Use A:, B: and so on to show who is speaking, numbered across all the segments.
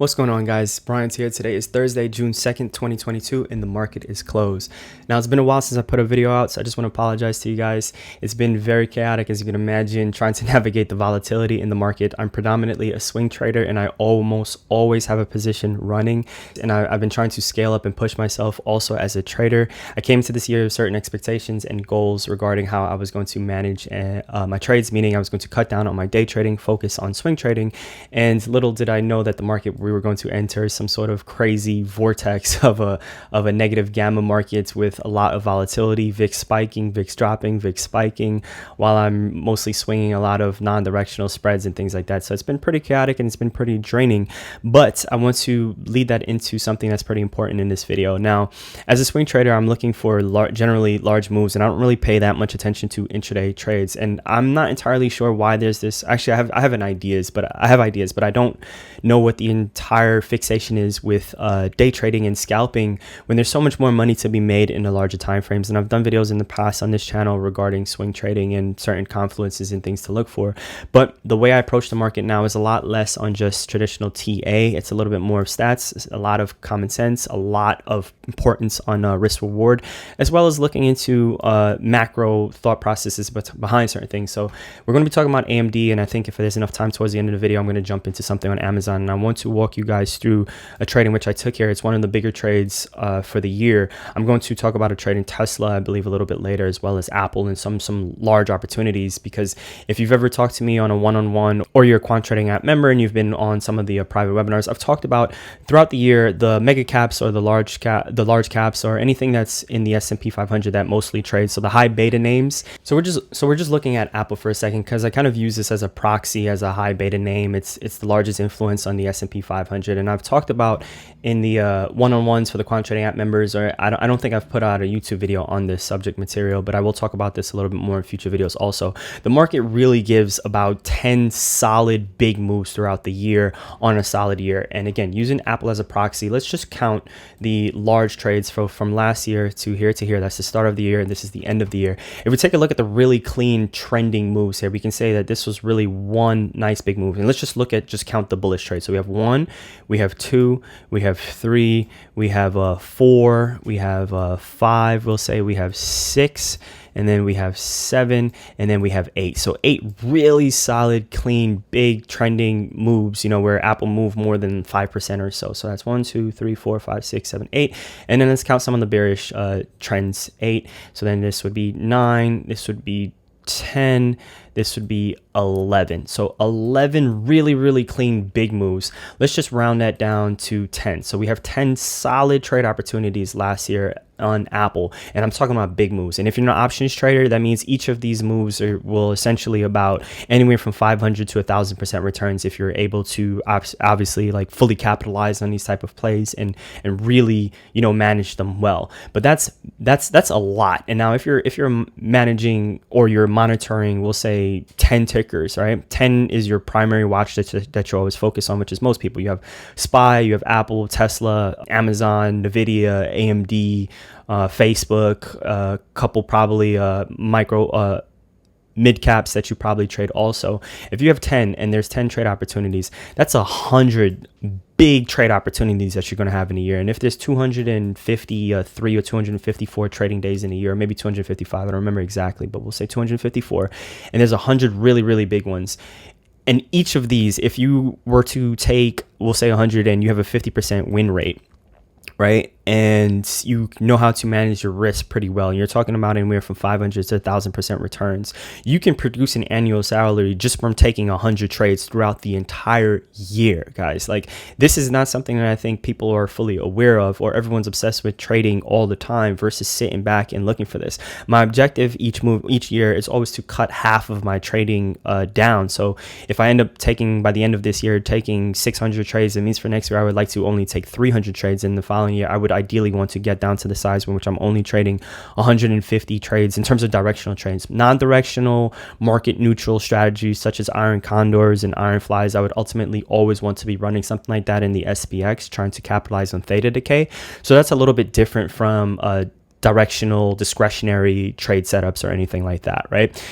A: What's going on, guys? Brian's here. Today is Thursday, June 2nd, 2022, and the market is closed. Now, it's been a while since I put a video out, so I just want to apologize to you guys. It's been very chaotic, as you can imagine, trying to navigate the volatility in the market. I'm predominantly a swing trader, and I almost always have a position running, and I've been trying to scale up and push myself also as a trader. I came into this year with certain expectations and goals regarding how I was going to manage my trades, meaning I was going to cut down on my day trading, focus on swing trading, and little did I know that the market we were going to enter some sort of crazy vortex of a negative gamma market with a lot of volatility, VIX spiking, VIX dropping, VIX spiking, while I'm mostly swinging a lot of non-directional spreads and things like that. So it's been pretty chaotic and it's been pretty draining, but I want to lead that into something that's pretty important in this video. Now, as a swing trader, I'm looking for generally large moves, and I don't really pay that much attention to intraday trades, and I'm not entirely sure why there's this. Actually, I have ideas, but I don't know what the entire fixation is with day trading and scalping when there's so much more money to be made in the larger time frames. And I've done videos in the past on this channel regarding swing trading and certain confluences and things to look for, but the way I approach the market now is a lot less on just traditional TA. It's a little bit more of stats, a lot of common sense, a lot of importance on risk reward, as well as looking into macro thought processes behind certain things. So we're going to be talking about AMD, and I think if there's enough time towards the end of the video, I'm going to jump into something on Amazon, and I want to walk you guys through a trade in which I took here. It's one of the bigger trades for the year. I'm going to talk about a trade in Tesla, I believe, a little bit later, as well as Apple and some large opportunities, because if you've ever talked to me on a one-on-one or you're a quant trading app member and you've been on some of the private webinars, I've talked about throughout the year the mega caps or the large caps or anything that's in the S&P 500 that mostly trades, so the high beta names. So we're just looking at Apple for a second, because I kind of use this as a proxy, as a high beta name. It's the largest influence on the S&P 500, and I've talked about in the one-on-ones for the quant trading app members, or I don't think I've put out a YouTube video on this subject material, but I will talk about this a little bit more in future videos also. The market really gives about 10 solid big moves throughout the year on a solid year, and again, using Apple as a proxy, let's just count the large trades from last year to here. That's the start of the year, and this is the end of the year. If we take a look at the really clean trending moves here, we can say that this was really one nice big move. And let's just count the bullish trades. So we have 1, we have 2, we have 3, we have 4, we have 5, we'll say we have 6, and then we have 7, and then we have 8. So 8 really solid, clean, big trending moves, where Apple moved more than 5% or so. So that's 1, 2, 3, 4, 5, 6, 7, 8. And then let's count some of the bearish trends. 8. So then this would be 9, this would be 10, this would be 11. So 11 really clean big moves. Let's just round that down to 10. So we have 10 solid trade opportunities last year on Apple, and I'm talking about big moves. And if you're an options trader, that means each of these moves will essentially about anywhere from 500 to 1,000% returns if you're able to obviously like fully capitalize on these type of plays and really manage them well. But that's a lot. And now if you're managing or you're monitoring, we'll say 10 tickers, right? 10 is your primary watch that you always focus on, which is most people. You have SPY, you have Apple, Tesla, Amazon, Nvidia, AMD, Facebook, couple probably micro mid caps that you probably trade also. If you have 10 and there's 10 trade opportunities, that's 100 big trade opportunities that you're going to have in a year. And if there's 253 or 254 trading days in a year, or maybe 255, I don't remember exactly, but we'll say 254, and there's 100 really big ones. And each of these, if you were to take, we'll say 100, and you have a 50% win rate, right? And you know how to manage your risk pretty well, and you're talking about anywhere from 500 to 1,000% returns, you can produce an annual salary just from taking 100 trades throughout the entire year, guys. Like, this is not something that I think people are fully aware of, or everyone's obsessed with trading all the time versus sitting back and looking for this. My objective each year is always to cut half of my trading down. So if I end up by the end of this year, taking 600 trades, it means for next year I would like to only take 300 trades. In the following year, I would ideally want to get down to the size in which I'm only trading 150 trades in terms of directional trades. Non-directional, market neutral strategies such as iron condors and iron flies, I would ultimately always want to be running something like that in the SPX, trying to capitalize on theta decay. So that's a little bit different from directional discretionary trade setups or anything like that, right?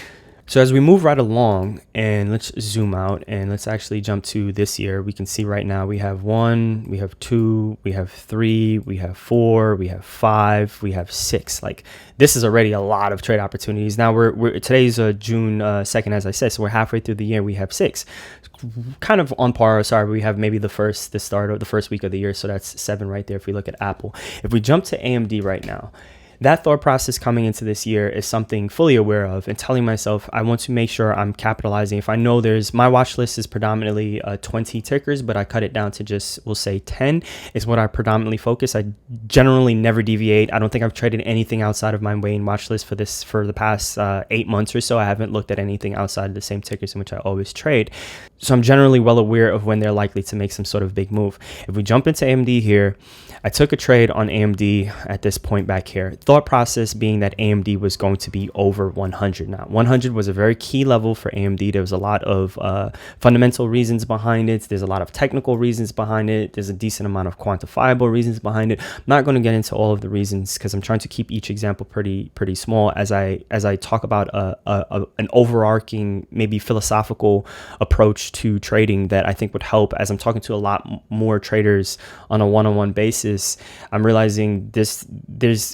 A: So as we move right along, and let's zoom out and let's actually jump to this year, we can see right now we have 1, we have 2, we have 3, we have 4, we have 5, we have 6. Like, this is already a lot of trade opportunities. Now today's June 2nd, as I said, so we're halfway through the year. We have 6, kind of on par. Sorry, we have maybe the start of the first week of the year, so that's 7 right there if we look at Apple. If we jump to AMD right now, that thought process coming into this year is something fully aware of, and telling myself I want to make sure I'm capitalizing. If I know my watch list is predominantly 20 tickers, but I cut it down to just, we'll say 10 is what I predominantly focus. I generally never deviate. I don't think I've traded anything outside of my main watch list for the past 8 months or so. I haven't looked at anything outside of the same tickers in which I always trade. So I'm generally well aware of when they're likely to make some sort of big move. If we jump into AMD here, I took a trade on AMD at this point back here. Thought process being that AMD was going to be over 100. Now, 100 was a very key level for AMD. There was a lot of fundamental reasons behind it. There's a lot of technical reasons behind it. There's a decent amount of quantifiable reasons behind it. I'm not going to get into all of the reasons because I'm trying to keep each example pretty small as I talk about an overarching, maybe philosophical approach to trading that I think would help. As I'm talking to a lot more traders on a one-on-one basis, I'm realizing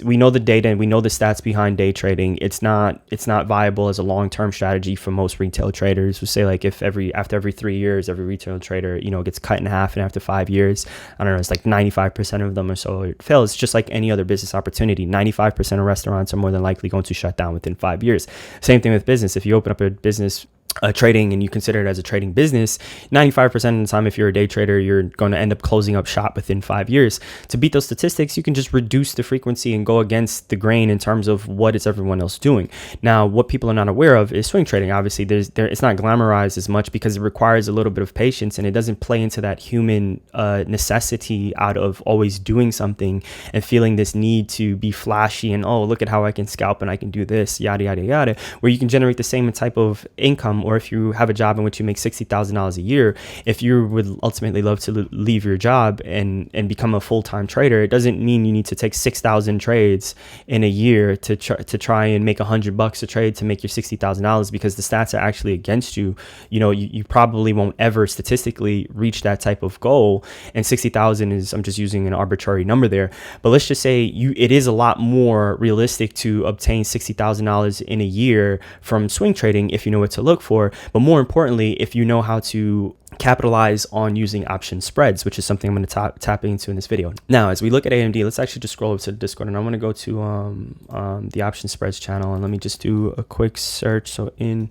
A: we know the data and we know the stats behind day trading. It's not viable as a long-term strategy for most retail traders. We say, like, if after every 3 years, every retail trader, gets cut in half, and after 5 years, I don't know, it's like 95% of them or so it fails. It's just like any other business opportunity. 95% of restaurants are more than likely going to shut down within 5 years. Same thing with business. If you open up a business trading and you consider it as a trading business, 95% of the time, if you're a day trader, you're going to end up closing up shop within 5 years. To beat those statistics, you can just reduce the frequency and go against the grain in terms of what is everyone else doing. Now, what people are not aware of is swing trading. Obviously, it's not glamorized as much because it requires a little bit of patience, and it doesn't play into that human necessity out of always doing something and feeling this need to be flashy and, oh, look at how I can scalp and I can do this, yada, yada, yada, where you can generate the same type of income. Or if you have a job in which you make $60,000 a year, if you would ultimately love to leave your job and become a full-time trader, it doesn't mean you need to take 6,000 trades in a year to try and make $100 a trade to make your $60,000, because the stats are actually against you. You probably won't ever statistically reach that type of goal. And 60,000 is, I'm just using an arbitrary number there, but let's just say it is a lot more realistic to obtain $60,000 in a year from swing trading if you know what to look for. But more importantly, if you know how to capitalize on using option spreads, which is something I'm going to tap into in this video. Now, as we look at AMD, let's actually just scroll over to the Discord, and I want to go to the option spreads channel, and let me just do a quick search. So in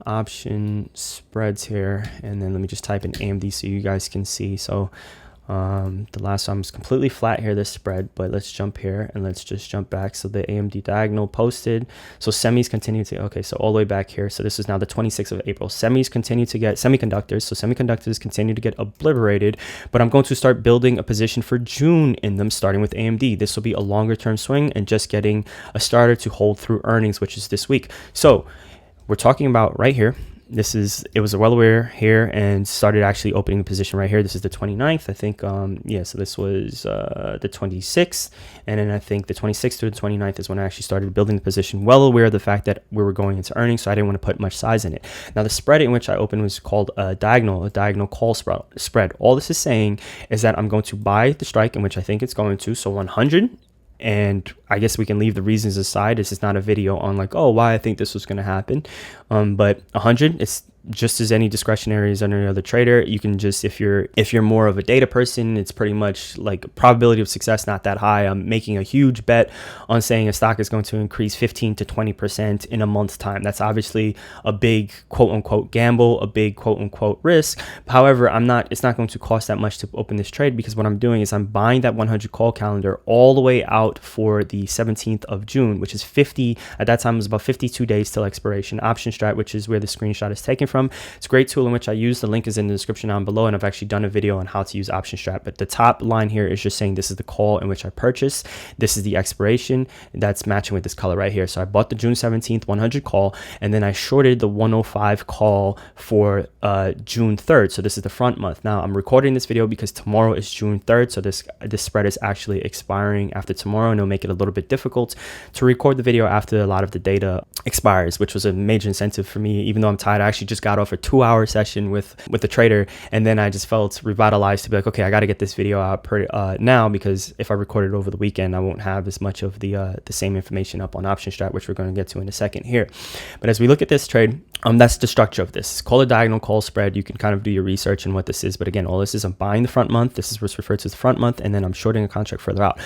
A: option spreads here, and then let me just type in AMD so you guys can see. So the last one was completely flat here, this spread, but let's jump here and let's just jump back. So the AMD diagonal posted. So semis continue to, okay, so all the way back here. So this is now the 26th of April. Semis continue to get semiconductors. So semiconductors continue to get obliterated, but I'm going to start building a position for June in them, starting with AMD. This will be a longer term swing and just getting a starter to hold through earnings, which is this week. So we're talking about right here. It was well aware here and started actually opening the position right here. This is the 29th, I think. So this was the 26th. And then I think the 26th through the 29th is when I actually started building the position, well aware of the fact that we were going into earnings. So I didn't want to put much size in it. Now, the spread in which I opened was called a diagonal call spread. All this is saying is that I'm going to buy the strike in which I think it's going to. So 100. And I guess we can leave the reasons aside. This is not a video on like, oh, why I think this was going to happen. But 100, it's just as any discretionary as any other trader. You can just, if you're more of a data person, it's pretty much like probability of success not that high. I'm making a huge bet on saying a stock is going to increase 15 to 20% in a month's time. That's obviously a big quote unquote gamble, a big quote unquote risk. However, it's not going to cost that much to open this trade, because what I'm doing is I'm buying that 100 call calendar all the way out for the 17th of June, which is 50. At that time, it was about 52 days till expiration. Option strat, which is where the screenshot is taken from. It's a great tool in which I use. The link is in the description down below, and I've actually done a video on how to use option strat. But the top line here is just saying this is the call in which I purchased. This is the expiration that's matching with this color right here. So I bought the June 17th 100 call, and then I shorted the 105 call for June 3rd. So this is the front month. Now I'm recording this video because tomorrow is June 3rd. So this spread is actually expiring after tomorrow, and it'll make it a little bit difficult to record the video after a lot of the data expires, which was a major incentive for me. Even though I'm tired, I actually just got off a 2-hour session with the trader, and then I just felt revitalized to be like, okay, I got to get this video out now, because if I record it over the weekend, I won't have as much of the same information up on option strat, which we're going to get to in a second here. But as we look at this trade, that's the structure of this. It's called a diagonal call spread. You can kind of do your research in what this is, but again, all this is, I'm buying the front month. This is what's referred to as the front month, and then I'm shorting a contract further out.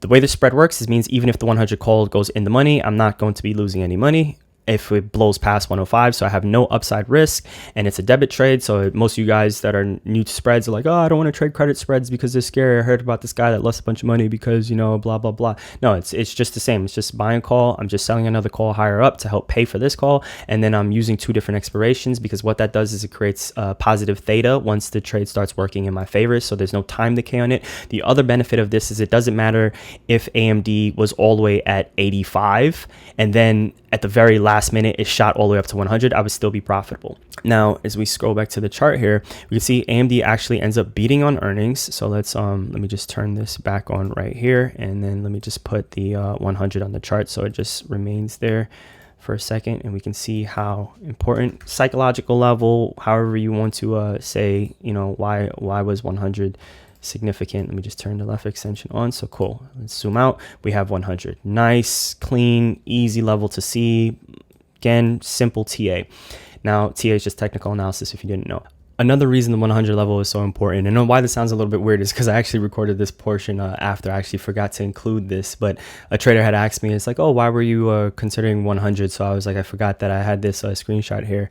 A: The way the spread works is means even if the 100 call goes in the money, I'm not going to be losing any money if it blows past 105. So I have no upside risk, and it's a debit trade. So most of you guys that are new to spreads are like, oh, I don't want to trade credit spreads because they're scary. I heard about this guy that lost a bunch of money because, you know, blah, blah, blah. No, it's just the same. It's just buying a call. I'm just selling another call higher up to help pay for this call. And then I'm using 2 different expirations, because what that does is it creates positive theta once the trade starts working in my favor. So there's no time decay on it. The other benefit of this is it doesn't matter if AMD was all the way at 85 and then at the very last minute it shot all the way up to 100, I would still be profitable. Now, as we scroll back to the chart here, we can see AMD actually ends up beating on earnings. So let's let me just turn this back on right here, and then let me just put the 100 on the chart so it just remains there for a second, and we can see how important psychological level, however you want to say, you know, why was 100 significant. Let me just turn the left extension on. So cool. Let's zoom out. We have 100. Nice, clean, easy level to see. Again, simple TA. Now, TA is just technical analysis if you didn't know. Another reason the 100 level is so important, and why this sounds a little bit weird, is because I actually recorded this portion after. I actually forgot to include this, but a trader had asked me, it's like, oh, why were you considering 100? So I was like, I forgot that I had this screenshot here.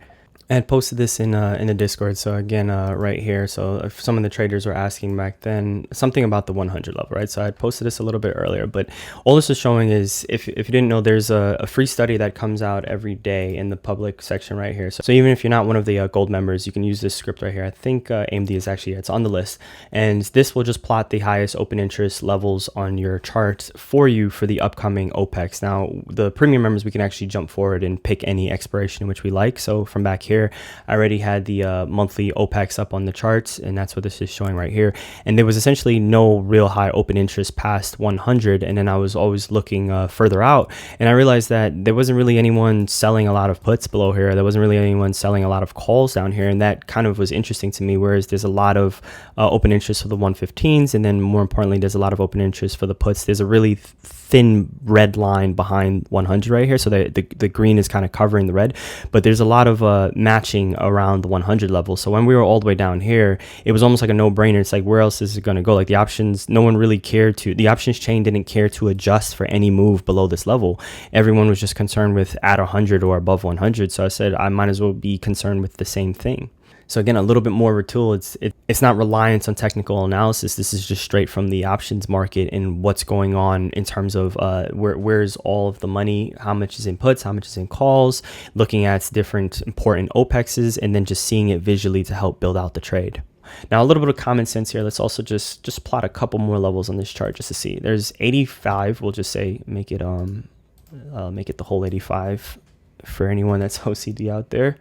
A: I had posted this in the Discord. So again, right here. So if some of the traders were asking back then something about the 100 level, right? So I had posted this a little bit earlier, but all this is showing is, if you didn't know, there's a free study that comes out every day in the public section right here. So even if you're not one of the gold members, you can use this script right here. I think AMD is actually, it's on the list, and this will just plot the highest open interest levels on your chart for you for the upcoming OPEX. Now, the premium members, we can actually jump forward and pick any expiration which we like. So from back here, I already had the monthly OPEX up on the charts, and that's what this is showing right here. And there was essentially no real high open interest past 100, and then I was always looking further out, and I realized that there wasn't really anyone selling a lot of puts below here. There wasn't really anyone selling a lot of calls down here, and that kind of was interesting to me, whereas there's a lot of open interest for the 115s, and then more importantly, there's a lot of open interest for the puts. There's a really thin red line behind 100 right here, so the green is kind of covering the red, but there's a lot of matching around the 100 level. So when we were all the way down here, it was almost like a no-brainer. It's like, where else is it going to go? Like the options, no one really cared to, the options chain didn't care to adjust for any move below this level. Everyone was just concerned with at 100 or above 100. So I said, I might as well be concerned with the same thing. So again, a little bit more of a tool. It's not reliant on technical analysis. This is just straight from the options market and what's going on in terms of where's all of the money, how much is in puts, how much is in calls, looking at different important OPEXs, and then just seeing it visually to help build out the trade. Now, a little bit of common sense here. Let's also just plot a couple more levels on this chart just to see. There's 85. We'll just say make it the whole 85 for anyone that's OCD out there.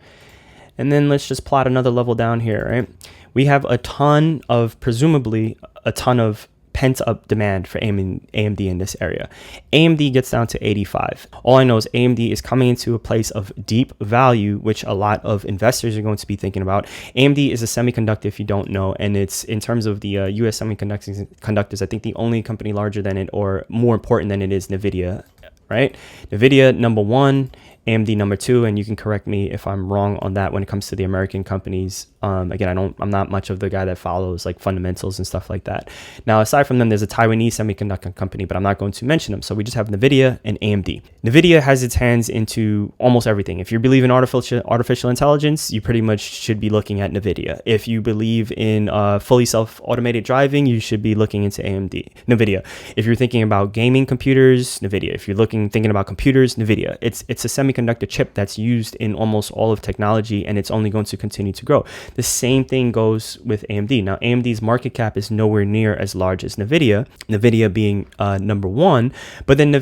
A: And then let's just plot another level down here, right? We have presumably a ton of pent-up demand for AMD in this area. AMD gets down to 85. All I know is AMD is coming into a place of deep value, which a lot of investors are going to be thinking about. AMD is a semiconductor, if you don't know, and it's, in terms of the US semiconductors, I think the only company larger than it or more important than it is NVIDIA, right? NVIDIA, number 1, AMD number 2, and you can correct me if I'm wrong on that when it comes to the American companies. Again, I'm not much of the guy that follows like fundamentals and stuff like that. Now, aside from them, there's a Taiwanese semiconductor company, but I'm not going to mention them. So we just have NVIDIA and AMD. NVIDIA has its hands into almost everything. If you believe in artificial intelligence, you pretty much should be looking at NVIDIA. If you believe in fully self-automated driving, you should be looking into NVIDIA. If you're thinking about gaming computers, NVIDIA. If you're thinking about computers, NVIDIA. It's a semiconductor chip that's used in almost all of technology, and it's only going to continue to grow. The same thing goes with AMD. Now, AMD's market cap is nowhere near as large as NVIDIA being number one, but then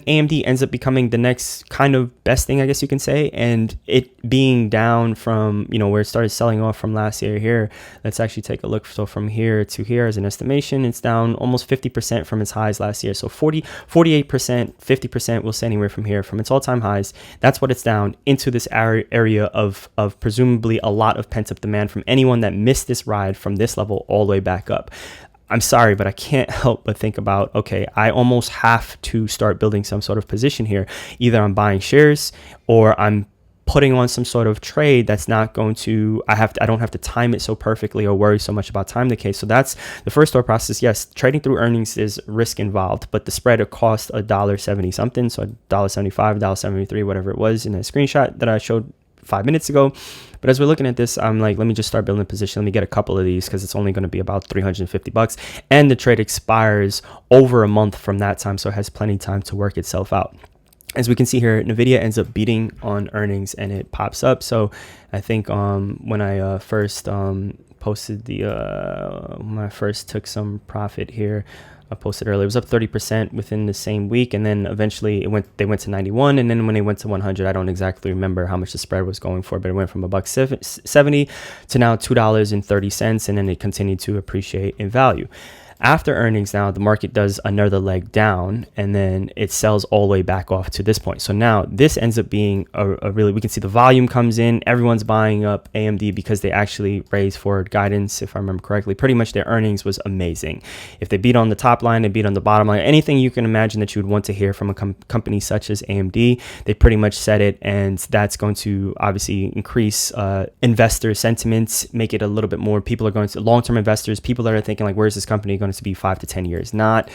A: AMD ends up becoming the next kind of best thing, I guess you can say, and it being down from, where it started selling off from last year here. Let's actually take a look. So from here to here as an estimation, it's down almost 50% from its highs last year. So 48%, 50%, we'll say anywhere from here, from its all-time highs. That's what it's down into this area of presumably a lot of pent-up demand from anyone that missed this ride from this level all the way back up. I'm sorry, but I can't help but think about, okay, I almost have to start building some sort of position here. Either I'm buying shares or I'm putting on some sort of trade that's not going to, I don't have to time it so perfectly or worry so much about time decay. So that's the first thought process. Yes, trading through earnings is risk involved, but the spread will cost $1.70 something. So $1.75, $1.73, whatever it was in the screenshot that I showed 5 minutes ago. But as we're looking at this, I'm like, let me just start building a position. Let me get a couple of these because it's only going to be about $350, and the trade expires over a month from that time, so it has plenty of time to work itself out. As we can see here, NVIDIA ends up beating on earnings and it pops up. So I think when I first posted when I first took some profit here, I posted earlier, it was up 30% within the same week, and then eventually they went to 91, and then when they went to 100, I don't exactly remember how much the spread was going for, but it went from $1.70 to now $2.30, and then it continued to appreciate in value. After earnings, now the market does another leg down, and then it sells all the way back off to this point. So now this ends up being a really, we can see the volume comes in. Everyone's buying up AMD because they actually raised forward guidance. If I remember correctly, pretty much their earnings was amazing. If they beat on the top line, they beat on the bottom line, anything you can imagine that you would want to hear from a company such as AMD, they pretty much said it, and that's going to obviously increase investor sentiments, make it a little bit more, people are going to, long-term investors, people that are thinking like, where's this company going to be 5 to 10 years, not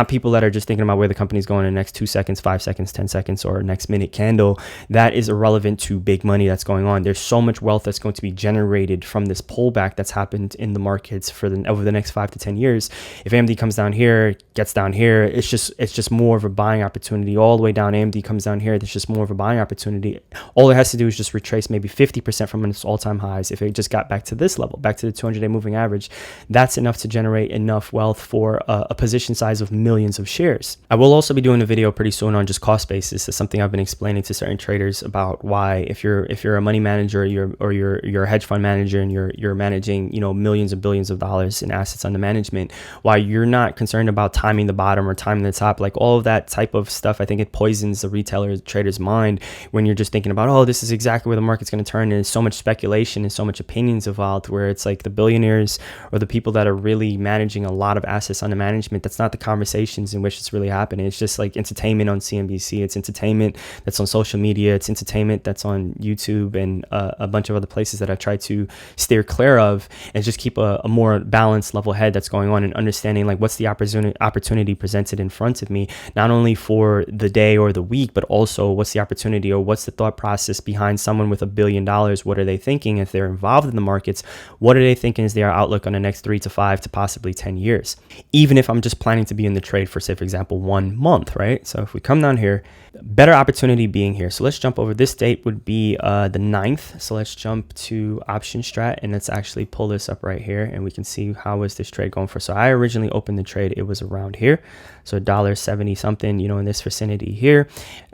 A: people that are just thinking about where the company's going in the next 2 seconds, 5 seconds, 10 seconds, or next minute candle. That is irrelevant to big money that's going on. There's so much wealth that's going to be generated from this pullback that's happened in the markets over the next 5 to 10 years. If AMD comes down here, gets down here, it's just more of a buying opportunity. All the way down, AMD comes down here, there's just more of a buying opportunity. All it has to do is just retrace maybe 50% from its all-time highs. If it just got back to this level, back to the 200-day moving average, that's enough to generate enough wealth for a position size of millions of shares. I will also be doing a video pretty soon on just cost basis. It's something I've been explaining to certain traders about why if you're a money manager, you're a hedge fund manager, and you're managing millions and billions of dollars in assets under management, why you're not concerned about timing the bottom or timing the top, like all of that type of stuff. I think it poisons the trader's mind when you're just thinking about, oh, this is exactly where the market's going to turn, and there's so much speculation and so much opinions involved, where it's like the billionaires or the people that are really managing a lot of assets under management, that's not the conversations in which it's really happening. It's just like entertainment on CNBC, it's entertainment that's on social media, it's entertainment that's on YouTube and a bunch of other places that I try to steer clear of, and just keep a more balanced level head that's going on, and understanding like what's the opportunity presented in front of me, not only for the day or the week, but also what's the opportunity or what's the thought process behind someone with $1 billion. What are they thinking if they're involved in the markets? What are they thinking is their outlook on the next 3 to 5 to possibly 10 years? Even if I'm just planning to be in the trade for, say, for example, 1 month, right? So if we come down here, better opportunity being here. So let's jump over. This date would be the 9th. So let's jump to option strat, and let's actually pull this up right here, and we can see how is this trade going for. So I originally opened the trade, it was around here. So $1.70 something, in this vicinity here.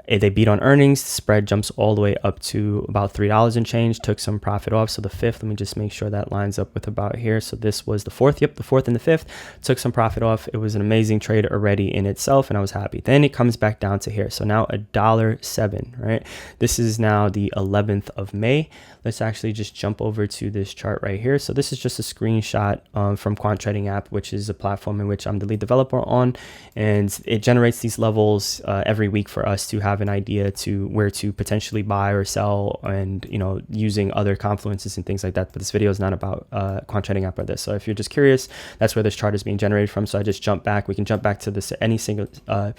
A: They beat on earnings, the spread jumps all the way up to about $3 and change, took some profit off. So the 5th, let me just make sure that lines up with about here. So this was the 4th, yep, the 4th and the 5th, took some profit off. It was an amazing trade already in itself, and I was happy. Then it comes back down to here. So now $1.07, right? This is now the 11th of May. Let's actually just jump over to this chart right here. So this is just a screenshot from Quant Trading App, which is a platform in which I'm the lead developer on, and it generates these levels every week for us to have an idea to where to potentially buy or sell, and using other confluences and things like that. But this video is not about Quant Trading App or this. So if you're just curious, that's where this chart is being generated from. So I just jump back. We can jump back to this any single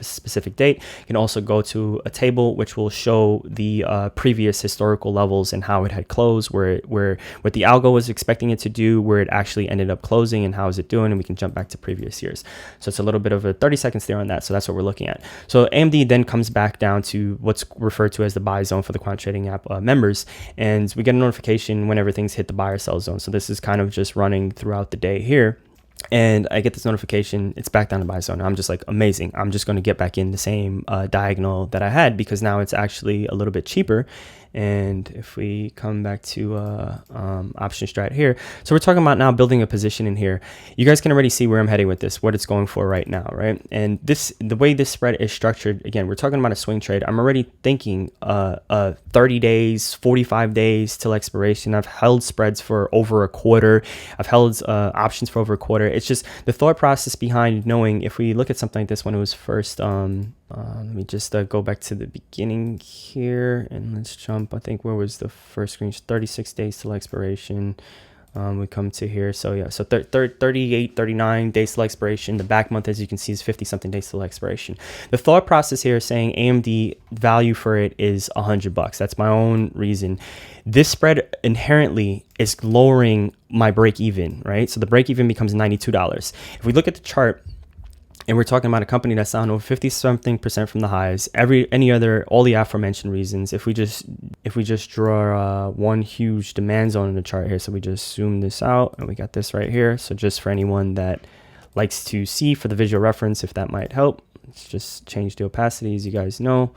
A: specific date. You can also go to a table which will show the previous historical levels and how it had closed, where what the algo was expecting it to do, where it actually ended up closing, and how is it doing, and we can jump back to previous years. So it's a little bit of a 30 seconds there on that. So that's what we're looking at. So AMD then comes back down to what's referred to as the buy zone for the quant trading app members, and we get a notification whenever things hit the buy or sell zone. So this is kind of just running throughout the day here. And I get this notification, it's back down to buy zone. I'm just like, amazing. I'm just going to get back in the same diagonal that I had, because now it's actually a little bit cheaper. And if we come back to option strat here, so we're talking about now building a position in here. You guys can already see where I'm heading with this, what it's going for right now, right? And the way this spread is structured, again, we're talking about a swing trade. I'm already thinking 30 days, 45 days till expiration. I've held spreads for over a quarter. I've held options for over a quarter. It's just the thought process behind knowing, if we look at something like this when it was first, let me just go back to the beginning here, and let's jump. I think where was the first screen? 36 days till expiration. We come to here. So yeah, so 38, 39 days till expiration. The back month, as you can see, is 50 something days till expiration. The thought process here is saying AMD value for it is $100. That's my own reason. This spread inherently is lowering my break even, right? So the break even becomes $92. If we look at the chart, and we're talking about a company that's down over 50 something percent from the highs, all the aforementioned reasons. If we just draw one huge demand zone in the chart here, so we just zoom this out and we got this right here. So just for anyone that likes to see for the visual reference, if that might help, let's just change the opacity, as you guys know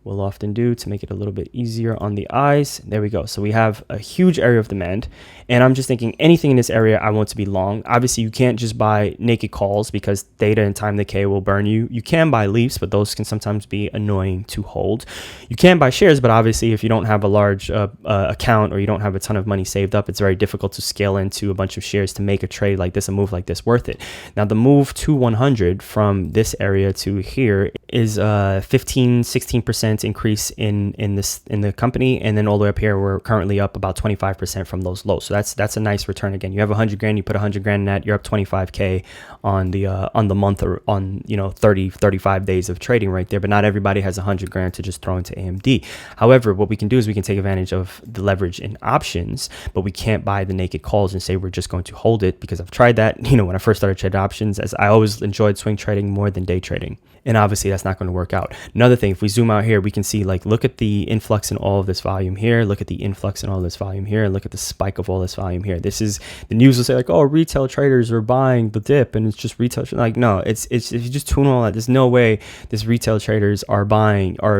A: we'll often do, to make it a little bit easier on the eyes. There we go. So we have a huge area of demand, and I'm just thinking anything in this area I want to be long. Obviously you can't just buy naked calls, because theta and time decay will burn you. You can buy leaps, but those can sometimes be annoying to hold. You can buy shares, but obviously if you don't have a large account, or you don't have a ton of money saved up, it's very difficult to scale into a bunch of shares to make a trade like this, a move like this, worth it. Now the move to 100 from this area to here is 15-16% increase in the company, and then all the way up here we're currently up about 25% from those lows. So that's a nice return. Again, you have 100 grand, you put 100 grand in that, you're up 25k on the month, or on 35 days of trading right there. But not everybody has 100 grand to just throw into AMD. However, what we can do is we can take advantage of the leverage in options, but we can't buy the naked calls and say we're just going to hold it, because I've tried that when I first started trading options, as I always enjoyed swing trading more than day trading, and obviously that's not going to work out. Another thing, if we zoom out here, we can see, like, look at the influx in all of this volume here, look at the influx in all this volume here, and look at the spike of all this volume here. This is, the news will say like, oh, retail traders are buying the dip, and it's just retail. Like, no, it's if you just tune all that, there's no way this retail traders are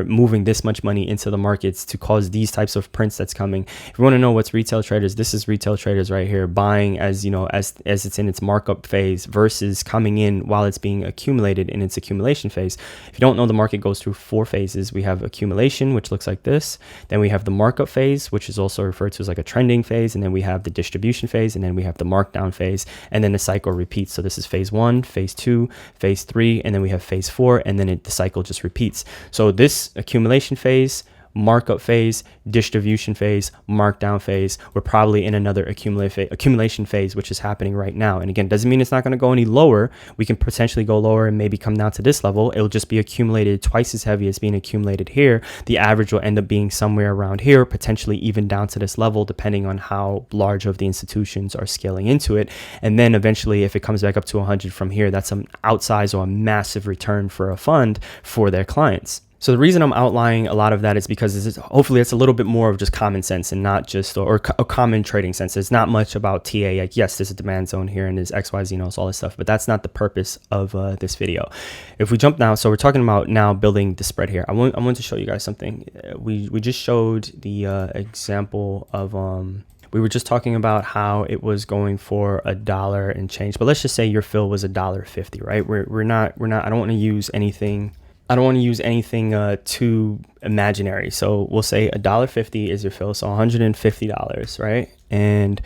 A: moving this much money into the markets to cause these types of prints that's coming. If you want to know what's retail traders, this is retail traders right here, buying as as it's in its markup phase, versus coming in while it's being accumulated in its accumulation phase. If you don't know, the market goes through 4 phases. We have accumulation, which looks like this. Then we have the markup phase, which is also referred to as like a trending phase. And then we have the distribution phase, and then we have the markdown phase, and then the cycle repeats. So this is phase 1, phase 2, phase 3, and then we have phase 4, and then the cycle just repeats. So this accumulation phase, markup phase, distribution phase, markdown phase, we're probably in another accumulation phase, which is happening right now. And again, doesn't mean it's not going to go any lower. We can potentially go lower and maybe come down to this level. It'll just be accumulated twice as heavy as being accumulated here. The average will end up being somewhere around here, potentially even down to this level, depending on how large of the institutions are scaling into it. And then eventually, if it comes back up to 100 from here, that's an outsized or a massive return for a fund for their clients. So the reason I'm outlining a lot of that is because hopefully it's a little bit more of just common sense, and not just, or a common trading sense. It's not much about TA. Like, yes, there's a demand zone here and there's XYZ, all this stuff, but that's not the purpose of this video. If we jump now, so we're talking about now building the spread here. I want to show you guys something. We just showed the example of we were just talking about how it was going for $1 and change, but let's just say your fill was $1.50, right? We're not. I don't want to use anything. Too imaginary. So we'll say $1.50 is your fill, so $150, right? And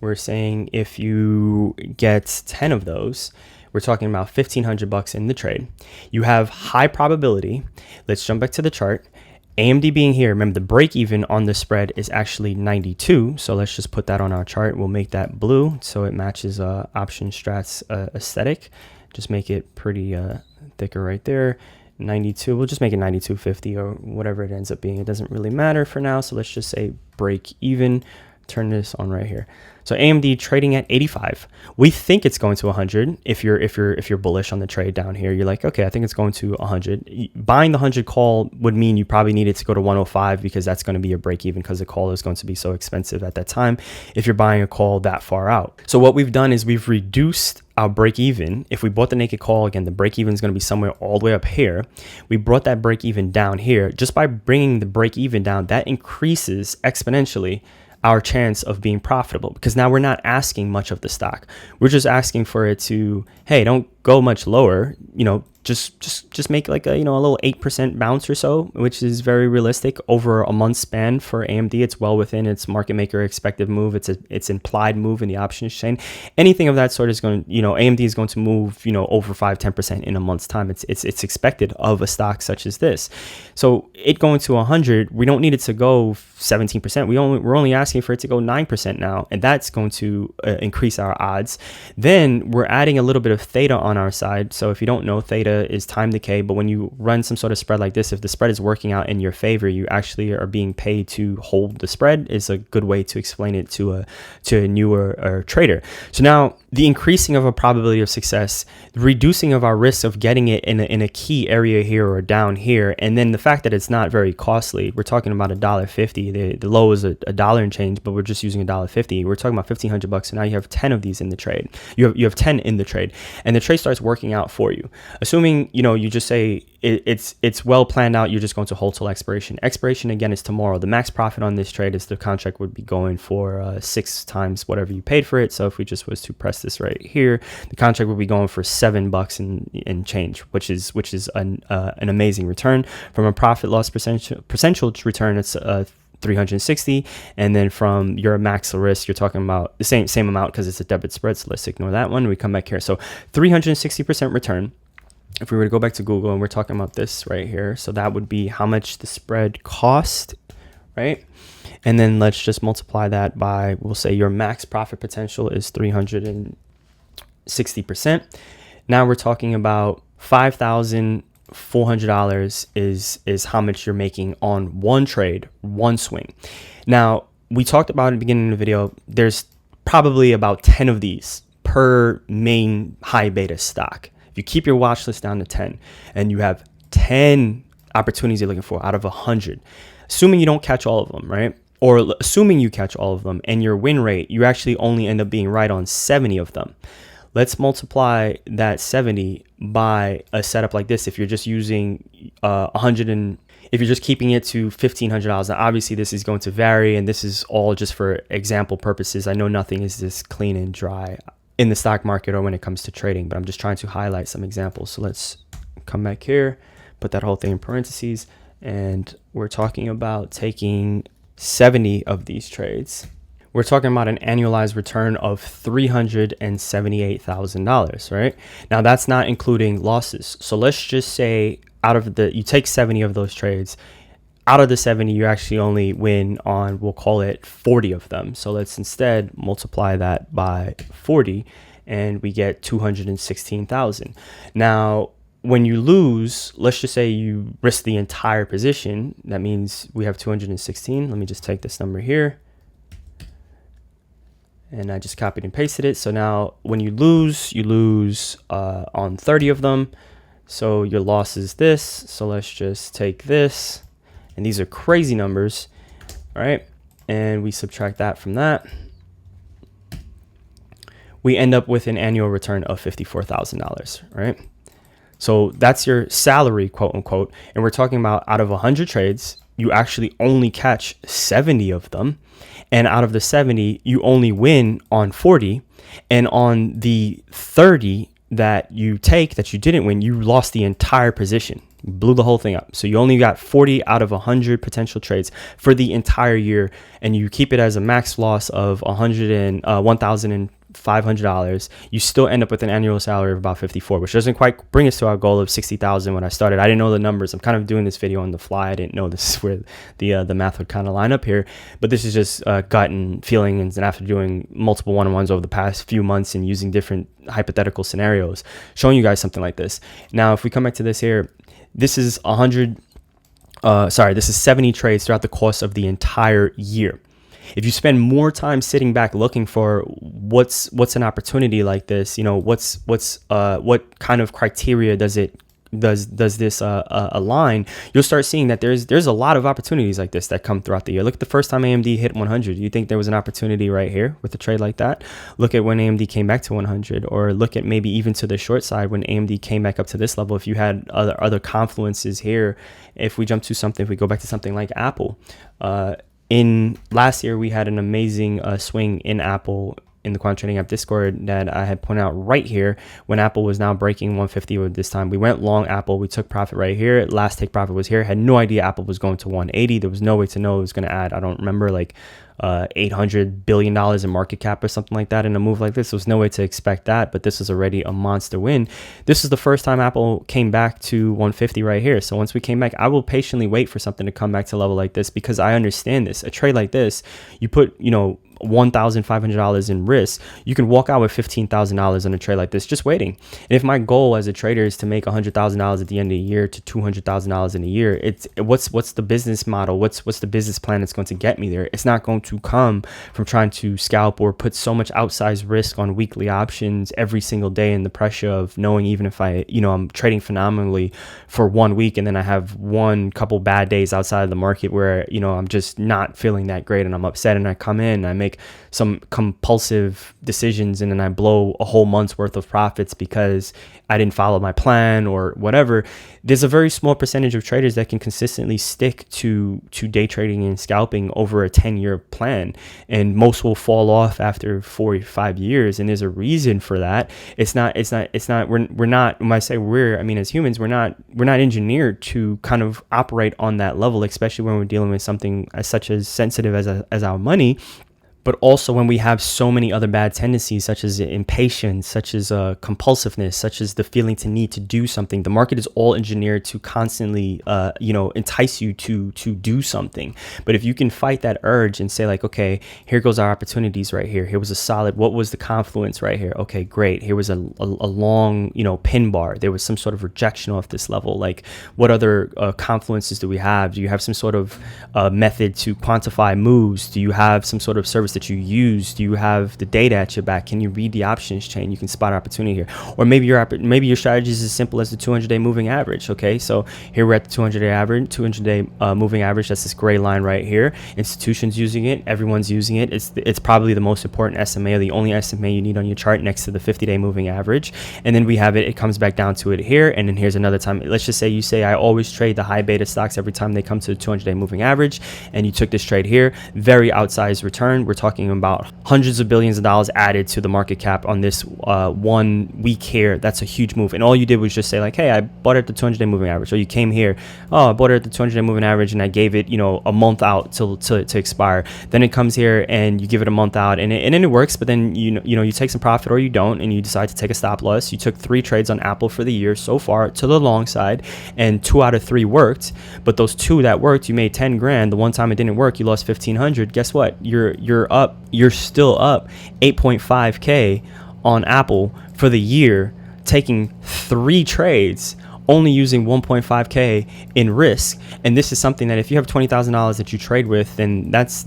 A: we're saying if you get 10 of those, we're talking about $1,500 in the trade. You have high probability. Let's jump back to the chart. AMD being here, remember the break even on the spread is actually 92. So let's just put that on our chart. We'll make that blue so it matches option strats aesthetic. Just make it pretty thicker right there. 92, we'll just make it 92.50 or whatever it ends up being. It doesn't really matter for now. So let's just say break even turn this on right here. So AMD trading at 85. We think it's going to 100. If you're bullish on the trade down here, you're like, okay, I think it's going to 100. Buying the 100 call would mean you probably need it to go to 105 because that's going to be your break even, because the call is going to be so expensive at that time if you're buying a call that far out. So what we've done is we've reduced our break even. If we bought the naked call, again, the break even is going to be somewhere all the way up here. We brought that break even down here. Just by bringing the break even down, that increases exponentially our chance of being profitable, because now we're not asking much of the stock. We're just asking for it to, hey, don't go much lower, just make like a, a little 8% bounce or so, which is very realistic over a month span for AMD. It's well within its market maker expected move. It's implied move in the options chain. Anything of that sort is going, AMD is going to move, over 5-10% in a month's time. It's expected of a stock such as this. So it going to 100, we don't need it to go 17%. We're only asking for it to go 9% now, and that's going to increase our odds. Then we're adding a little bit of theta on our side. So if you don't know, theta is time decay, but when you run some sort of spread like this, if the spread is working out in your favor, you actually are being paid to hold the spread, is a good way to explain it to a newer trader. So now the increasing of a probability of success, reducing of our risk of getting it in a key area here or down here, and then the fact that it's not very costly. We're talking about $1.50. The low is $1 and change, but we're just using $1.50. We're talking about $1,500, so now you have 10 of these in the trade. You have 10 in the trade, and the trade starts working out for you. Assuming you just say it's well planned out, you're just going to hold till expiration. Expiration again is tomorrow. The max profit on this trade is the contract would be going for 6 times whatever you paid for it. So if we just was to press this right here, the contract would be going for $7 and change, which is an amazing return. From a profit loss percentage return, it's 360, and then from your max risk, you're talking about the same amount because it's a debit spread. So let's ignore that one. We come back here. So 360% return. If we were to go back to Google and we're talking about this right here, so that would be how much the spread cost, right? And then let's just multiply that by, we'll say your max profit potential is 360%. Now we're talking about $5,400 is how much you're making on one trade, one swing. Now, we talked about in the beginning of the video, there's probably about 10 of these per main high beta stock. If you keep your watch list down to 10 and you have 10 opportunities you're looking for out of 100, assuming you don't catch all of them, right? Or assuming you catch all of them and your win rate, you actually only end up being right on 70 of them. Let's multiply that 70 by a setup like this. If you're just using if you're just keeping it to $1,500, now obviously this is going to vary, and this is all just for example purposes. I know nothing is this clean and dry in the stock market or when it comes to trading, but I'm just trying to highlight some examples. So let's come back here, put that whole thing in parentheses, and we're talking about taking 70 of these trades. We're talking about an annualized return of $378,000, right? Now that's not including losses. So let's just say you take 70 of those trades. Out of the 70, you actually only win on, we'll call it 40 of them. So let's instead multiply that by 40 and we get 216,000. Now, when you lose, let's just say you risk the entire position. That means we have 216. Let me just take this number here. And I just copied and pasted it. So now when you lose on 30 of them. So your loss is this. So let's just take this. And these are crazy numbers, all right? And we subtract that from that. We end up with an annual return of $54,000, right? So that's your salary, quote unquote. And we're talking about out of 100 trades, you actually only catch 70 of them. And out of the 70, you only win on 40. And on the 30 that you take that you didn't win, you lost the entire position. You blew the whole thing up. So you only got 40 out of 100 potential trades for the entire year, and you keep it as a max loss of $1,500. You still end up with an annual salary of about 54, which doesn't quite bring us to our goal of 60,000 when I started. I didn't know the numbers. I'm kind of doing this video on the fly. I didn't know this is where the math would kind of line up here, but this is just gut and feeling, and after doing multiple one-on-ones over the past few months and using different hypothetical scenarios, showing you guys something like this. Now, if we come back to this here, this is 70 trades throughout the course of the entire year. If you spend more time sitting back looking for what's an opportunity like this, you know, what kind of criteria does this align, you'll start seeing that there's a lot of opportunities like this that come throughout the year. Look at the first time AMD hit 100. You think there was an opportunity right here with a trade like that? Look at when AMD came back to 100, or look at maybe even to the short side when AMD came back up to this level. If you had other confluences here, if we jump to something, if we go back to something like Apple, in last year we had an amazing swing in Apple in the quant trading app Discord that I had pointed out right here when Apple was now breaking 150 with this time. We went long Apple. We took profit right here. Last take profit was here. Had no idea Apple was going to 180. There was no way to know it was going to add, I don't remember, like $800 billion in market cap or something like that in a move like this. There was no way to expect that, but this was already a monster win. This is the first time Apple came back to 150 right here. So once we came back, I will patiently wait for something to come back to a level like this, because I understand this. A trade like this, you put, you know, $1,500 in risk, you can walk out with $15,000 on a trade like this just waiting. And if my goal as a trader is to make $100,000 at the end of the year to $200,000 in a year, it's what's the business model, what's the business plan that's going to get me there? It's not going to come from trying to scalp or put so much outsized risk on weekly options every single day, and the pressure of knowing, even if I, you know, I'm trading phenomenally for 1 week and then I have couple bad days outside of the market where, you know, I'm just not feeling that great and I'm upset, and I come in and I make some compulsive decisions and then I blow a whole month's worth of profits because I didn't follow my plan or whatever. There's a very small percentage of traders that can consistently stick to day trading and scalping over a 10-year plan, and most will fall off after 4 or 5 years, and there's a reason for that. We're not, when I say I mean as humans, we're not engineered to kind of operate on that level, especially when we're dealing with something as such as sensitive as our money. But also when we have so many other bad tendencies, such as impatience, such as compulsiveness, such as the feeling to need to do something. The market is all engineered to constantly, entice you to do something. But if you can fight that urge and say like, okay, here goes our opportunities right here. Here was a solid, what was the confluence right here? Okay, great. Here was a long, pin bar. There was some sort of rejection off this level. Like, what other confluences do we have? Do you have some sort of method to quantify moves? Do you have some sort of service that you use? Do you have the data at your back? Can you read the options chain? You can spot opportunity here. Or maybe your strategy is as simple as the 200-day moving average. Okay, so here we're at the 200-day moving average. That's this gray line right here. Institutions using it, everyone's using it. It's probably the most important SMA, or the only SMA you need on your chart, next to the 50-day moving average. And then we have it comes back down to it here, and then here's another time. Let's just say you say, I always trade the high beta stocks every time they come to the 200-day moving average, and you took this trade here, very outsized return. We're talking about hundreds of billions of dollars added to the market cap on this 1 week here. That's a huge move. And all you did was just say like, hey, I bought it at the 200-day moving average. Or you came here, I bought it at the 200-day moving average, and I gave it, a month out to expire. Then it comes here and you give it a month out, and then it works. But then you take some profit or you don't, and you decide to take a stop loss. You took 3 trades on Apple for the year so far to the long side, and 2 out of 3 worked. But those 2 that worked, you made 10 grand. The one time it didn't work, you lost 1,500. Guess what? You're still up 8.5K on Apple for the year, taking 3 trades, only using 1.5K in risk. And this is something that if you have $20,000 that you trade with, then that's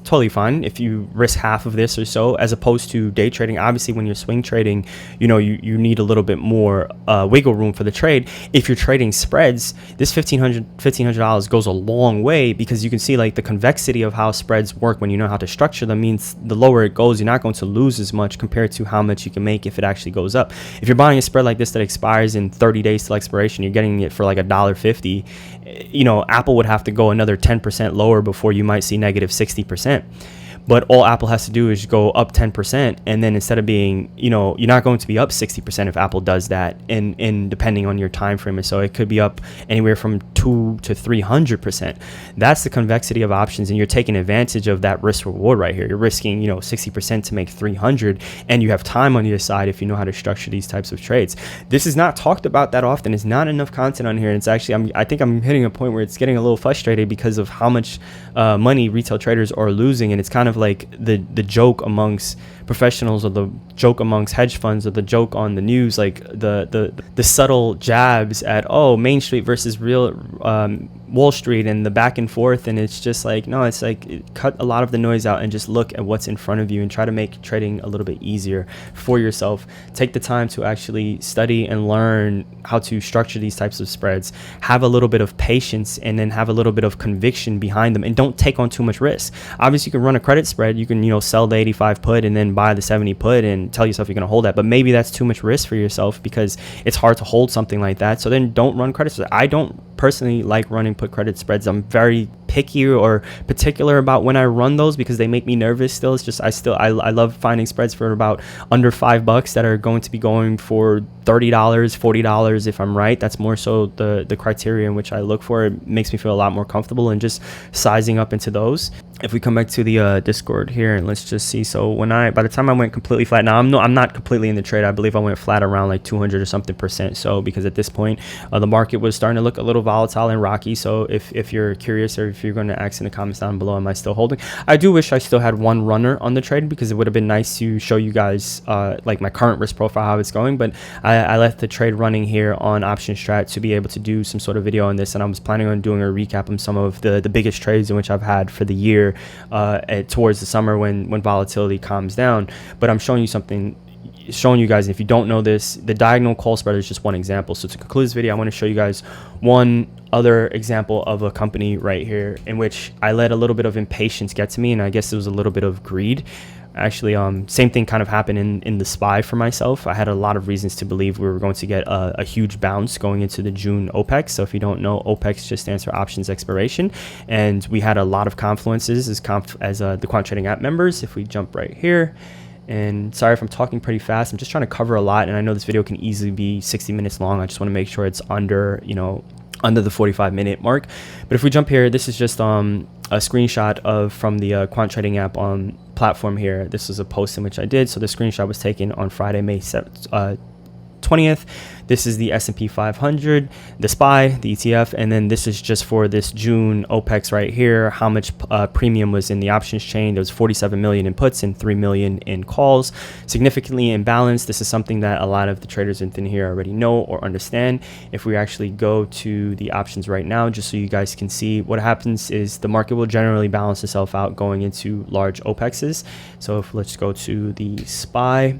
A: totally fine if you risk half of this or so, as opposed to day trading. Obviously when you're swing trading, you need a little bit more wiggle room for the trade. If you're trading spreads, this $1,500 goes a long way, because you can see like the convexity of how spreads work when you know how to structure them. Means the lower it goes, you're not going to lose as much compared to how much you can make if it actually goes up. If you're buying a spread like this that expires in 30 days till expiration, you're getting it for like $1.50. Apple would have to go another 10% lower before you might see negative 60%. But all Apple has to do is go up 10%, and then instead of being, you're not going to be up 60% if Apple does that, and depending on your time frame. So it could be up anywhere from 200 to 300%. That's the convexity of options, and you're taking advantage of that risk reward right here. You're risking 60% to make 300, and you have time on your side if you know how to structure these types of trades. This is not talked about that often. It's not enough content on here, and it's actually I think I'm hitting a point where it's getting a little frustrated because of how much money retail traders are losing, and it's kind of like the joke amongst professionals, or the joke amongst hedge funds, or the joke on the news, like the subtle jabs at, oh, Main Street versus real Wall Street, and the back and forth. And it's just like, no, it's like, cut a lot of the noise out and just look at what's in front of you and try to make trading a little bit easier for yourself. Take the time to actually study and learn how to structure these types of spreads. Have a little bit of patience, and then have a little bit of conviction behind them, and don't take on too much risk. Obviously, you can run a credit spread. You can, sell the 85 put and then buy the 70 put and tell yourself you're going to hold that, but maybe that's too much risk for yourself because it's hard to hold something like that. So then don't run credit spreads. I don't personally like running put credit spreads. I'm very picky or particular about when I run those because they make me nervous still. It's just I love finding spreads for about under $5 that are going to be going for $30, $40 if I'm right. That's more so the criteria in which I look for. It makes me feel a lot more comfortable and just sizing up into those. If we come back to the Discord here, and let's just see. So by the time I went completely flat, now I'm not completely in the trade. I believe I went flat around like 200 or something %. So because at this point the market was starting to look a little volatile and rocky. So if you're curious, or if you're going to ask in the comments down below, am I still holding? I do wish I still had one runner on the trade, because it would have been nice to show you guys like my current risk profile, how it's going. But I left the trade running here on Option Strat to be able to do some sort of video on this, and I was planning on doing a recap on some of the biggest trades in which I've had for the year towards the summer when volatility calms down. But I'm showing you guys, if you don't know this, the diagonal call spread is just one example. So to conclude this video, I want to show you guys one other example of a company right here in which I let a little bit of impatience get to me, and I guess it was a little bit of greed. Actually, same thing kind of happened in the SPY for myself. I had a lot of reasons to believe we were going to get a huge bounce going into the June OPEX. So if you don't know, OPEX just stands for options expiration, and we had a lot of confluences as the quant trading app members. If we jump right here, and sorry if I'm talking pretty fast, I'm just trying to cover a lot, and I know this video can easily be 60 minutes long. I just want to make sure it's under the 45-minute mark. But if we jump here, this is just a screenshot from the quant trading app platform here. This is a post in which I did. So the screenshot was taken on Friday, May 20th. This is the S&P 500, the SPY, the ETF, and then this is just for this June OPEX right here, how much premium was in the options chain. There was 47 million in puts and 3 million in calls, significantly imbalanced. This is something that a lot of the traders within here already know or understand. If we actually go to the options right now, just so you guys can see, what happens is the market will generally balance itself out going into large OPEXs. So let's go to the SPY.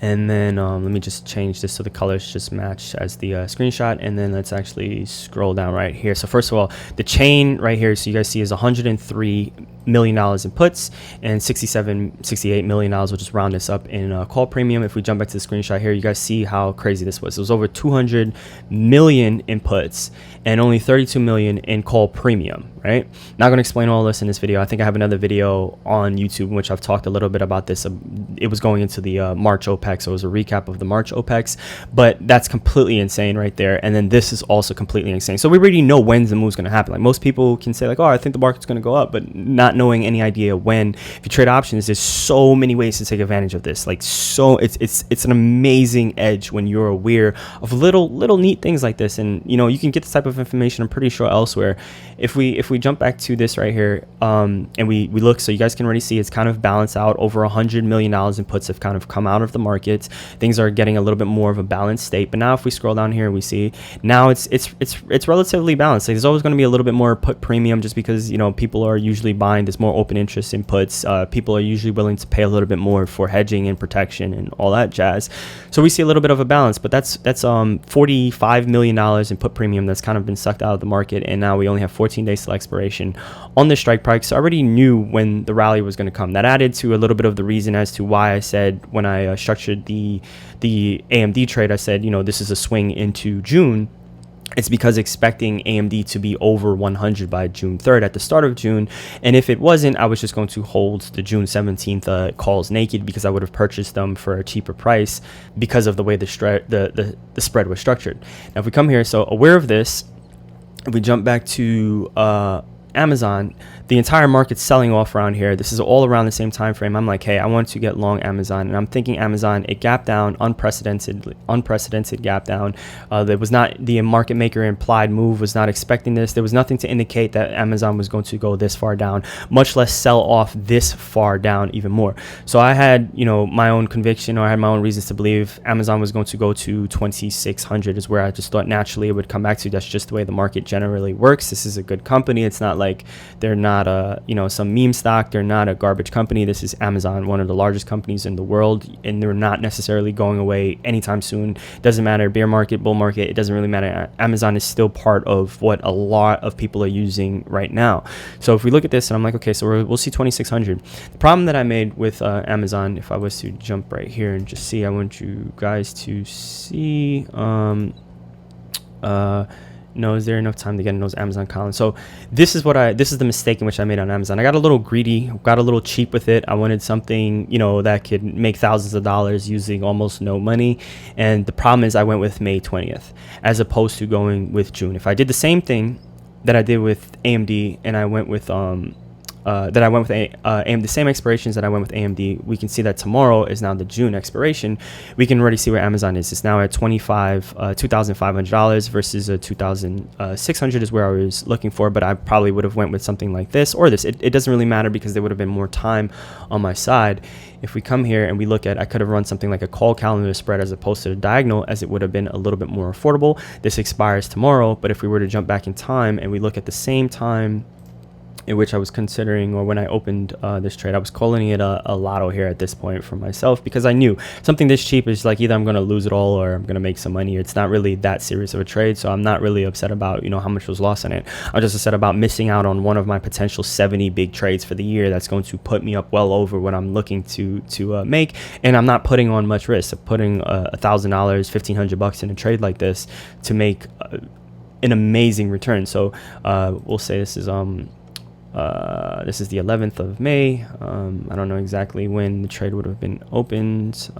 A: And then let me just change this so the colors just match as the screenshot. And then let's actually scroll down right here. So first of all, the chain right here, so you guys see, is $103 million in puts and $68 million. We'll just round this up in call premium. If we jump back to the screenshot here, you guys see how crazy this was. It was over 200 million in puts and only 32 million in call premium, right? Not going to explain all this in this video. I think I have another video on YouTube in which I've talked a little bit about this. It was going into the March OPEX, so it was a recap of the March OPEX, but that's completely insane right there. And then this is also completely insane. So we already know when the move's going to happen. Like, most people can say like, oh, I think the market's going to go up, but not knowing any idea when. If you trade options, there's so many ways to take advantage of this. Like, so it's an amazing edge when you're aware of little neat things like this. And you can get this type of information, I'm pretty sure, elsewhere. If we jump back to this right here, and we look, so you guys can already see it's kind of balanced out. Over $100 million in puts have kind of come out of the market. Things are getting a little bit more of a balanced state. But now if we scroll down here, we see now it's relatively balanced. Like, there's always going to be a little bit more put premium, just because people are usually buying. There's more open interest in puts. People are usually willing to pay a little bit more for hedging and protection and all that jazz. So we see a little bit of a balance. But that's $45 million in put premium that's kind of been sucked out of the market, and now we only have 14 days till expiration on the strike price. So I already knew when the rally was going to come. That added to a little bit of the reason as to why I said, when I structured the AMD trade, I said, this is a swing into June. It's because expecting AMD to be over 100 by June 3rd at the start of June. And if it wasn't, I was just going to hold the June 17th calls naked, because I would have purchased them for a cheaper price because of the way the spread was structured. Now, if we come here, so aware of this, if we jump back to Amazon, the entire market's selling off around here. This is all around the same time frame. I'm like, hey, I want to get long Amazon, and I'm thinking Amazon, it gapped down, unprecedented gap down. There was not, the market maker implied move was not expecting this. There was nothing to indicate that Amazon was going to go this far down, much less sell off this far down even more. So I had, you know, my own conviction, or I had my own reasons to believe Amazon was going to go to 2600 is where I just thought naturally it would come back to. That's just the way the market generally works. This is a good company. It's not like they're not a, you know, some meme stock. They're not a garbage company. This is Amazon, one of the largest companies in the world, and they're not necessarily going away anytime soon. Doesn't matter, bear market, bull market, it doesn't really matter. Amazon is still part of what a lot of people are using right now. So if we look at this, and I'm like, okay, so we'll see 2600. The problem that I made with Amazon, if I was to jump right here and just see, I want you guys to see, no, is there enough time to get in those Amazon columns? So this is the mistake in which I made on Amazon. I got a little greedy, got a little cheap with it. I wanted something, you know, that could make thousands of dollars using almost no money. And the problem is I went with May 20th as opposed to going with June. If I did the same thing that I did with AMD, and I went with the same expirations that I went with AMD, we can see that tomorrow is now the June expiration. We can already see where Amazon is. It's now at $2,500 versus $2,600 is where I was looking for, but I probably would have went with something like this or this. It doesn't really matter because there would have been more time on my side. If we come here and we look at, I could have run something like a call calendar spread as opposed to the diagonal, as it would have been a little bit more affordable. This expires tomorrow, but if we were to jump back in time and we look at the same time in which I was considering, or when I opened this trade, I was calling it a lotto here at this point for myself, because I knew something this cheap is like either I'm going to lose it all or I'm going to make some money. It's not really that serious of a trade, so I'm not really upset about, you know, how much was lost in it. I'm just upset about missing out on one of my potential 70 big trades for the year that's going to put me up well over what I'm looking to make, and I'm not putting on much risk. of putting $1,000, $1,500 in a trade like this to make an amazing return. So we'll say this is the 11th of May. I don't know exactly when the trade would have been opened,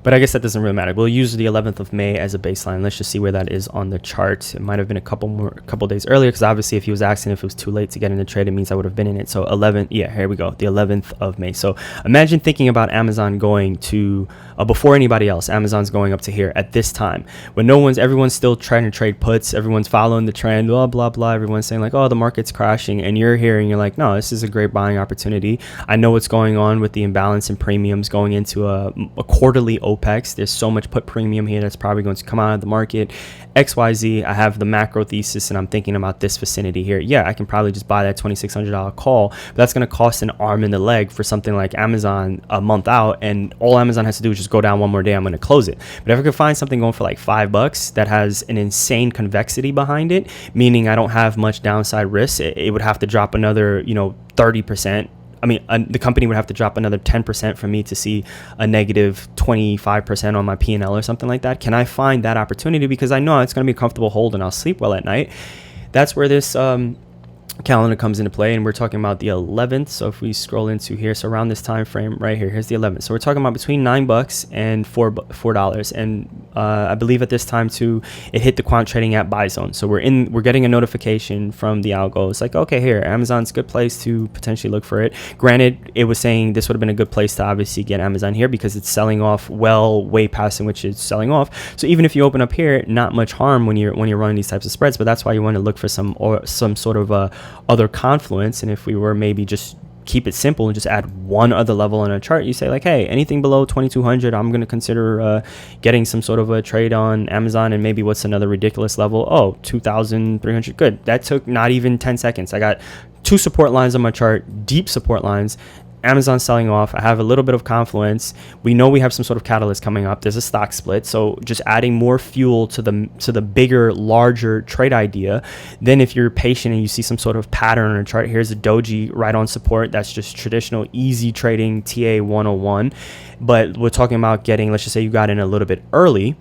A: but I guess that doesn't really matter. We'll use the 11th of May as a baseline. Let's just see where that is on the chart. It might have been a couple days earlier, because obviously if he was asking if it was too late to get in the trade, it means I would have been in it. So 11, yeah, here we go, the 11th of May. So imagine thinking about Amazon going to before anybody else. Amazon's going up to here at this time when everyone's still trying to trade puts. Everyone's following the trend, blah blah blah. Everyone's saying like, oh, the market's crashing, and you're here and you're like, no, this is a great buying opportunity. I know what's going on with the imbalance in premiums going into a quarterly OPEX. There's so much put premium here that's probably going to come out of the market. XYZ, I have the macro thesis, and I'm thinking about this vicinity here. Yeah, I can probably just buy that $2,600 call, but that's going to cost an arm and a leg for something like Amazon a month out, and all Amazon has to do is just go down one more day. I'm going to close it. But if I could find something going for like $5 that has an insane convexity behind it, meaning I don't have much downside risk, it would have to drop another, 30%. I mean, the company would have to drop another 10% for me to see a negative 25% on my P&L or something like that. Can I find that opportunity? Because I know it's going to be a comfortable hold and I'll sleep well at night. That's where this calendar comes into play, and we're talking about the 11th. So if we scroll into here, so around this time frame right here, here's the 11th. So we're talking about between $9 and $4, and I believe at this time too, it hit the quant trading app buy zone. So we're getting a notification from the algo. It's like, okay, here, Amazon's a good place to potentially look for it. Granted, it was saying this would have been a good place to obviously get Amazon here because it's selling off way past in which it's selling off. So even if you open up here, not much harm when you're running these types of spreads, but that's why you want to look for some sort of other confluence. And if we were maybe just keep it simple and just add one other level on a chart, you say like, hey, anything below 2200, I'm going to consider getting some sort of a trade on Amazon. And maybe what's another ridiculous level? Oh, 2300. Good. That took not even 10 seconds. I got 2 support lines on my chart, deep support lines. Amazon selling off. I have a little bit of confluence. We know we have some sort of catalyst coming up. There's a stock split, so just adding more fuel to the bigger, larger trade idea. Then if you're patient and you see some sort of pattern on a chart, here's a doji right on support. That's just traditional easy trading TA 101. But we're talking about getting, let's just say you got in a little bit early.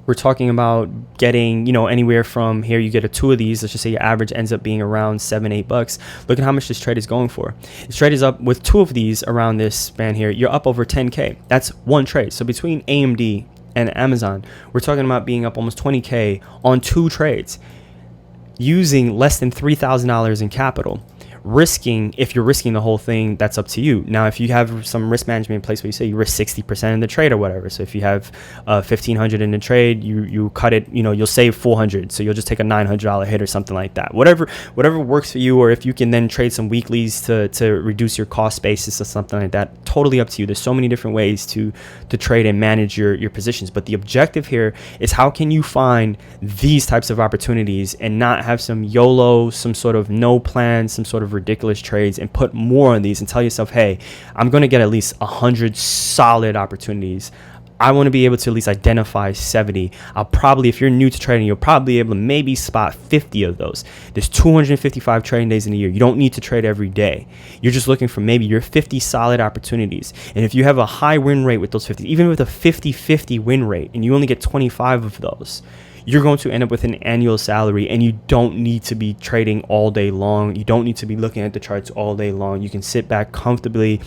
A: We're talking about getting, anywhere from here, you get a 2 of these. Let's just say your average ends up being around $7-8. Look at how much this trade is going for. This trade is up with 2 of these around this span here. You're up over 10K. That's one trade. So between AMD and Amazon, we're talking about being up almost 20K on 2 trades. using less than $3,000 in capital. Risking, if you're risking the whole thing, that's up to you. Now, if you have some risk management in place where you say you risk 60% in the trade or whatever, so if you have 1,500 in the trade, you cut it, you'll save 400, so you'll just take a $900 hit or something like that. Whatever works for you, or if you can then trade some weeklies to reduce your cost basis or something like that, totally up to you. There's so many different ways to trade and manage your positions, but the objective here is how can you find these types of opportunities and not have some YOLO, some sort of no plan, some sort of ridiculous trades, and put more on these and tell yourself, hey, I'm going to get at least 100 solid opportunities. I want to be able to at least identify 70. I'll probably, if you're new to trading, you'll probably be able to maybe spot 50 of those. There's 255 trading days in a year. You don't need to trade every day. You're just looking for maybe your 50 solid opportunities. And if you have a high win rate with those 50, even with a 50-50 win rate, and you only get 25 of those, you're going to end up with an annual salary, and you don't need to be trading all day long. You don't need to be looking at the charts all day long. You can sit back comfortably,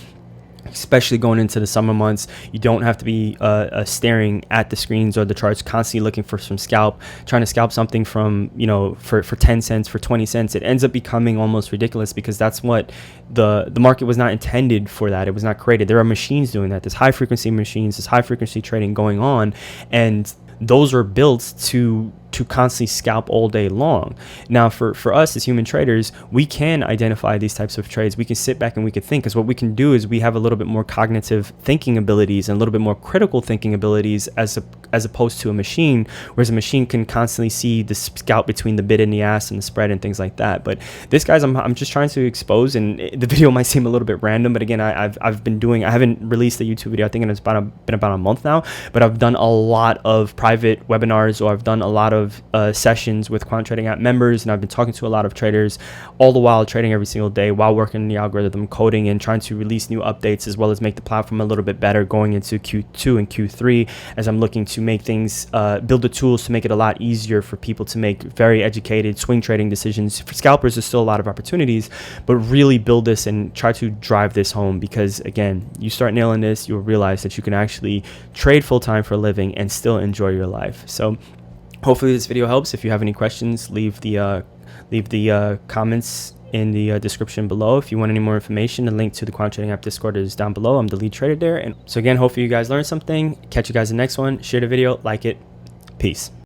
A: especially going into the summer months. You don't have to be staring at the screens or the charts, constantly looking for some trying to scalp something from, for 10 cents, for 20 cents. It ends up becoming almost ridiculous, because that's what the market was not intended for. That it was not created. There are machines doing that. There's high frequency machines, there's high frequency trading going on, and those are built to constantly scalp all day long. Now, for us as human traders, we can identify these types of trades. We can sit back and we can think, because what we can do is we have a little bit more cognitive thinking abilities and a little bit more critical thinking abilities as opposed to a machine, whereas a machine can constantly see the scalp between the bid and the ask and the spread and things like that. But this, guys, I'm just trying to expose, and the video might seem a little bit random, but again, I haven't released a YouTube video. I think it's been about a month now, but I've done a lot of private webinars, or I've done a lot of sessions with Quant Trading app members, and I've been talking to a lot of traders, all the while trading every single day while working in the algorithm, coding, and trying to release new updates, as well as make the platform a little bit better going into Q2 and Q3, as I'm looking to make things, build the tools to make it a lot easier for people to make very educated swing trading decisions. For scalpers, there's still a lot of opportunities, but really build this and try to drive this home, because again, you start nailing this, you'll realize that you can actually trade full-time for a living and still enjoy your life. So hopefully this video helps. If you have any questions, leave the comments in the description below. If you want any more information, the link to the Quant Trading app Discord is down below. I'm the lead trader there. And so again, hopefully you guys learned something. Catch you guys in the next one. Share the video, like it. Peace.